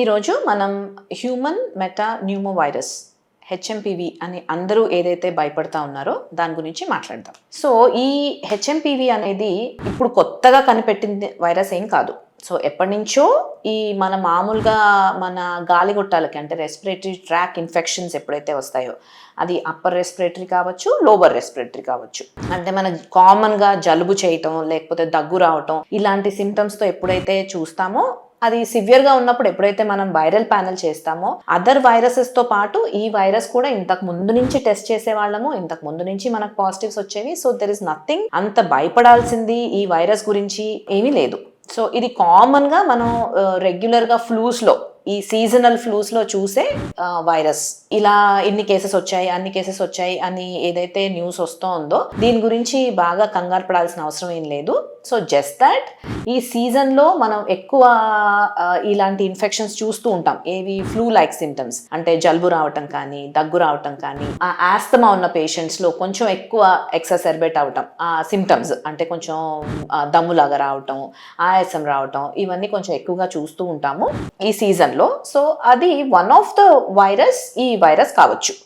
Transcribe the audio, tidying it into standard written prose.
ఈరోజు మనం human meta pneumo virus HMPV అని అందరూ ఏదైతే భయపడతా ఉన్నారో దాని గురించి మాట్లాడదాం. సో ఈ హెచ్ఎంపివి అనేది ఇప్పుడు కొత్తగా కనిపెట్టింది వైరస్ ఏం కాదు. సో ఎప్పటి నుంచో ఈ మామూలుగా మన గాలిగొట్టాలకి అంటే రెస్పిరేటరీ ట్రాక్ ఇన్ఫెక్షన్స్ ఎప్పుడైతే వస్తాయో అది అప్పర్ రెస్పిరేటరీ కావచ్చు, లోవర్ రెస్పిరేటరీ కావచ్చు. అంటే మన కామన్గా జలుబు చేయటం లేకపోతే దగ్గు రావటం ఇలాంటి సిమ్టమ్స్తో ఎప్పుడైతే చూస్తామో అది సివియర్గా ఉన్నప్పుడు ఎప్పుడైతే మనం వైరల్ ప్యానెల్ చేస్తామో అదర్ వైరసెస్తో పాటు ఈ వైరస్ కూడా ఇంతకు ముందు నుంచి టెస్ట్ చేసేవాళ్ళము, ఇంతకు ముందు నుంచి మనకు పాజిటివ్స్ వచ్చేవి. సో దెర్ ఇస్ నథింగ్ అంత భయపడాల్సింది ఈ వైరస్ గురించి ఏమీ లేదు. సో ఇది కామన్గా మనం రెగ్యులర్గా ఫ్లూస్లో ఈ సీజనల్ ఫ్లూస్లో చూసే వైరస్. ఇలా ఇన్ని కేసెస్ వచ్చాయి అన్ని కేసెస్ వచ్చాయి అని ఏదైతే న్యూస్ వస్తుందో దీని గురించి బాగా కంగారు పడాల్సిన అవసరం ఏం లేదు. సో జస్ట్ దట్ ఈ సీజన్లో మనం ఎక్కువ ఇలాంటి ఇన్ఫెక్షన్స్ చూస్తూ ఉంటాం. ఏవి ఫ్లూ లైక్ సిమ్టమ్స్ అంటే జలుబు రావటం కానీ, దగ్గు రావటం కానీ, ఆ ఆస్తమా ఉన్న పేషెంట్స్లో కొంచెం ఎక్కువ ఎక్ససర్బేట్ అవటం ఆ సిమ్టమ్స్ అంటే కొంచెం దమ్ములాగా రావటం, ఆయాసం రావటం ఇవన్నీ కొంచెం ఎక్కువగా చూస్తూ ఉంటాము ఈ సీజన్లో. సో అది వన్ ఆఫ్ ద వైరస్ ఈ వైరస్ కావచ్చు.